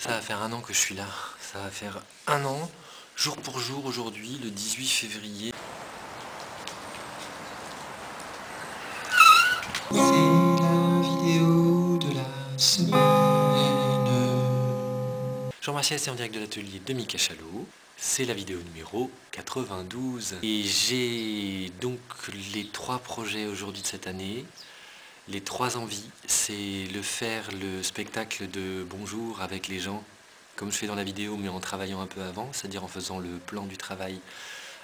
Ça va faire un an que je suis là. Ça va faire un an, jour pour jour, aujourd'hui, le 18 février. C'est la vidéo de la semaine. Jean-Martial, c'est en direct de l'atelier de Mika Chalot. C'est la vidéo numéro 92. Et j'ai donc les 3 projets aujourd'hui de cette année. Les 3 envies, c'est le spectacle de bonjour avec les gens, comme je fais dans la vidéo, mais en travaillant un peu avant, c'est-à-dire en faisant le plan du travail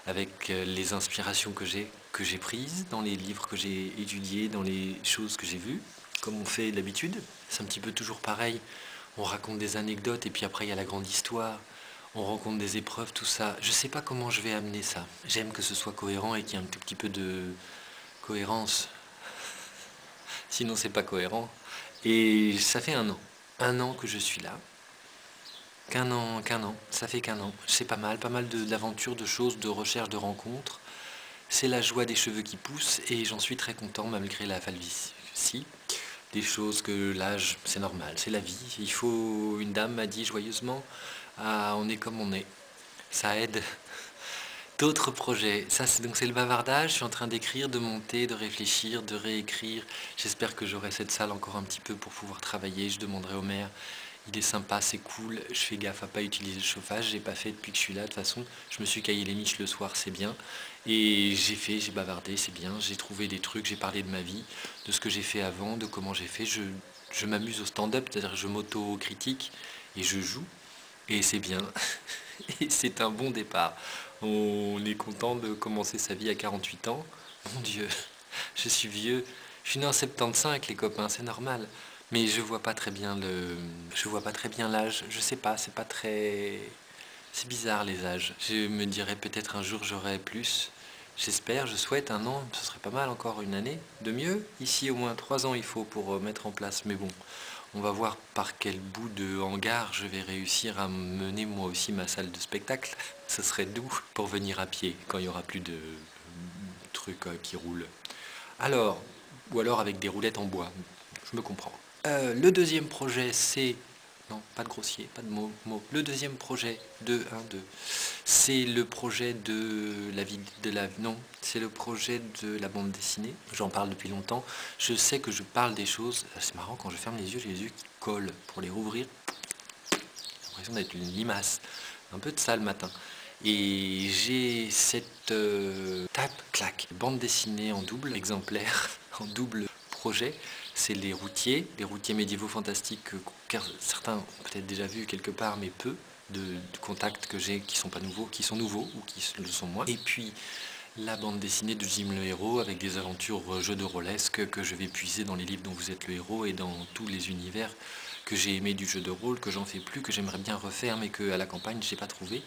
avec les inspirations que j'ai prises dans les livres que j'ai étudiés, dans les choses que j'ai vues, comme on fait d'habitude. C'est un petit peu toujours pareil, on raconte des anecdotes et puis après il y a la grande histoire, on rencontre des épreuves, tout ça. Je sais pas comment je vais amener ça. J'aime que ce soit cohérent et qu'il y ait un tout petit peu de cohérence. Sinon c'est pas cohérent. Et ça fait un an que je suis là. Qu'un an, ça fait qu'un an. C'est pas mal d'aventures, de choses, de recherches, de rencontres. C'est la joie des cheveux qui poussent et j'en suis très content malgré la calvitie. Des choses que l'âge, c'est normal, c'est la vie. Il faut, une dame m'a dit joyeusement, ah, on est comme on est. Ça aide. D'autres projets, donc c'est le bavardage, je suis en train d'écrire, de monter, de réfléchir, de réécrire. J'espère que j'aurai cette salle encore un petit peu pour pouvoir travailler. Je demanderai au maire, il est sympa, c'est cool, je fais gaffe à pas utiliser le chauffage, j'ai pas fait depuis que je suis là, de toute façon, je me suis caillé les miches le soir, c'est bien. Et j'ai bavardé, c'est bien, j'ai trouvé des trucs, j'ai parlé de ma vie, de ce que j'ai fait avant, de comment j'ai fait. Je m'amuse au stand-up, c'est-à-dire je m'auto-critique et je joue, et c'est bien. Et c'est un bon départ. On est content de commencer sa vie à 48 ans. Mon Dieu, je suis vieux. Je suis né en 75, les copains, c'est normal. Mais je vois pas très bien je vois pas très bien l'âge. Je sais pas, c'est pas très, c'est bizarre les âges. Je me dirais peut-être un jour j'aurai plus. J'espère, je souhaite un an, ce serait pas mal encore une année de mieux. Ici au moins 3 ans il faut pour mettre en place. Mais bon, on va voir par quel bout de hangar je vais réussir à mener moi aussi ma salle de spectacle. Ce serait doux pour venir à pied quand il y aura plus de trucs qui roulent. Alors, ou alors avec des roulettes en bois, je me comprends. Le deuxième projet, c'est... Non, pas de grossier, pas de mots. Le deuxième projet, 2, 1, 2, c'est le projet de la vie de la... Non, c'est le projet de la bande dessinée. J'en parle depuis longtemps. Je sais que je parle des choses... C'est marrant, quand je ferme les yeux, j'ai les yeux qui collent. Pour les rouvrir, j'ai l'impression d'être une limace. Un peu de ça le matin. Et j'ai cette clac, bande dessinée en double exemplaire, en double projet. C'est les routiers médiévaux fantastiques que certains ont peut-être déjà vu quelque part, mais peu de contacts que j'ai qui sont pas nouveaux, qui sont nouveaux ou qui le sont moins. Et puis la bande dessinée de Jim le héros avec des aventures jeux de rôlesque que je vais puiser dans les livres dont vous êtes le héros et dans tous les univers que j'ai aimé du jeu de rôle, que j'en fais plus, que j'aimerais bien refaire mais que à la campagne j'ai pas trouvé.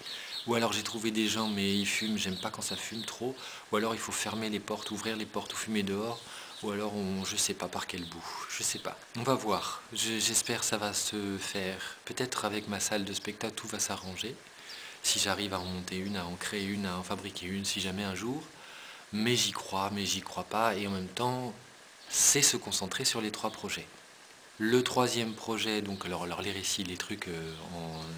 Ou alors j'ai trouvé des gens mais ils fument, j'aime pas quand ça fume trop. Ou alors il faut fermer les portes, ouvrir les portes ou fumer dehors. Ou alors je sais pas par quel bout, je sais pas. On va voir, j'espère ça va se faire. Peut-être avec ma salle de spectacle tout va s'arranger. Si j'arrive à en monter une, à en créer une, à en fabriquer une, si jamais un jour. Mais j'y crois pas. Et en même temps, c'est se concentrer sur les 3 projets. Le troisième projet, donc alors les récits, les trucs,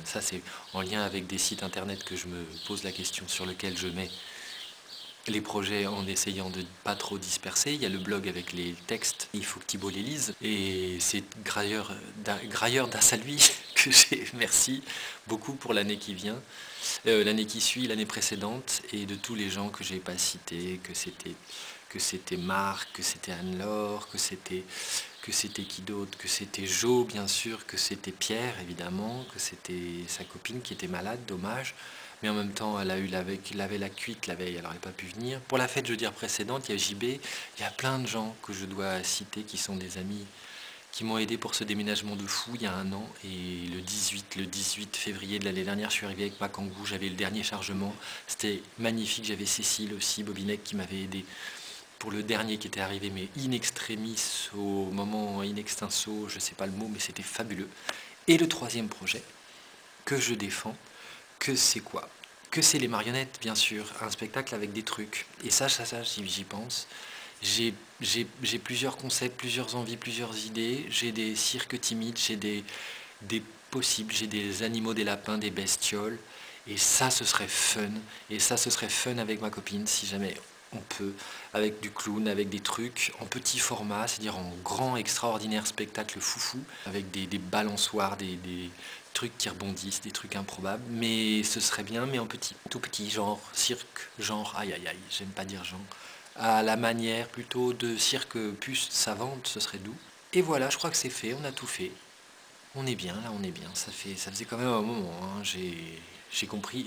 ça c'est en lien avec des sites internet que je me pose la question sur lequel je mets les projets en essayant de pas trop disperser. Il y a le blog avec les textes, il faut que Thibault les lise. Et c'est Grailleur d'As à lui que j'ai, merci beaucoup pour l'année qui vient, l'année qui suit, l'année précédente, et de tous les gens que j'ai pas cités, que c'était Marc, que c'était Anne-Laure, que c'était qui d'autre, que c'était Jo bien sûr, que c'était Pierre évidemment, que c'était sa copine qui était malade, dommage. Mais en même temps, elle avait la cuite la veille, elle n'aurait pas pu venir. Pour la fête, je veux dire, précédente, il y a JB, il y a plein de gens que je dois citer qui sont des amis, qui m'ont aidé pour ce déménagement de fou il y a un an. Et le 18 février de l'année dernière, je suis arrivé avec ma kangou, j'avais le dernier chargement. C'était magnifique, j'avais Cécile aussi, Bobinec, qui m'avait aidé pour le dernier qui était arrivé, mais in extremis, au moment in extenso, je sais pas le mot, mais c'était fabuleux. Et le troisième projet que je défends, que c'est quoi? Que c'est les marionnettes, bien sûr, un spectacle avec des trucs. Et ça j'y pense. J'ai plusieurs concepts, plusieurs envies, plusieurs idées. J'ai des cirques timides, j'ai des possible. J'ai des animaux, des lapins, des bestioles. Et ça, ce serait fun. Et ça, ce serait fun avec ma copine, si jamais on peut. Avec du clown, avec des trucs en petit format, c'est-à-dire en grand, extraordinaire spectacle foufou. Avec des balançoires, des trucs qui rebondissent, des trucs improbables. Mais ce serait bien, mais en petit. Tout petit, genre cirque, genre aïe aïe aïe, j'aime pas dire genre. À la manière plutôt de cirque puce savante, ce serait doux. Et voilà, je crois que c'est fait, on a tout fait. On est bien, là on est bien. Ça faisait quand même un moment, hein. J'ai compris,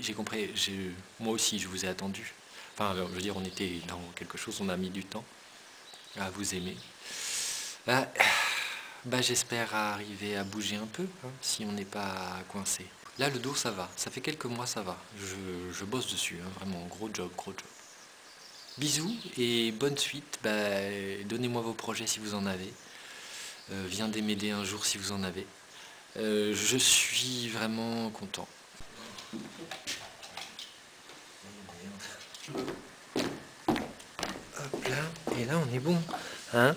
moi aussi je vous ai attendu. Enfin, je veux dire, on était dans quelque chose, on a mis du temps à vous aimer. Ah, bah, j'espère arriver à bouger un peu, hein, si on n'est pas coincé. Là, le dos, ça va. Ça fait quelques mois, ça va. Je bosse dessus, hein, vraiment, gros job, gros job. Bisous et bonne suite. Bah, donnez-moi vos projets si vous en avez. Viendez m'aider un jour si vous en avez. Je suis vraiment content. Hop là, et là on est bon, hein?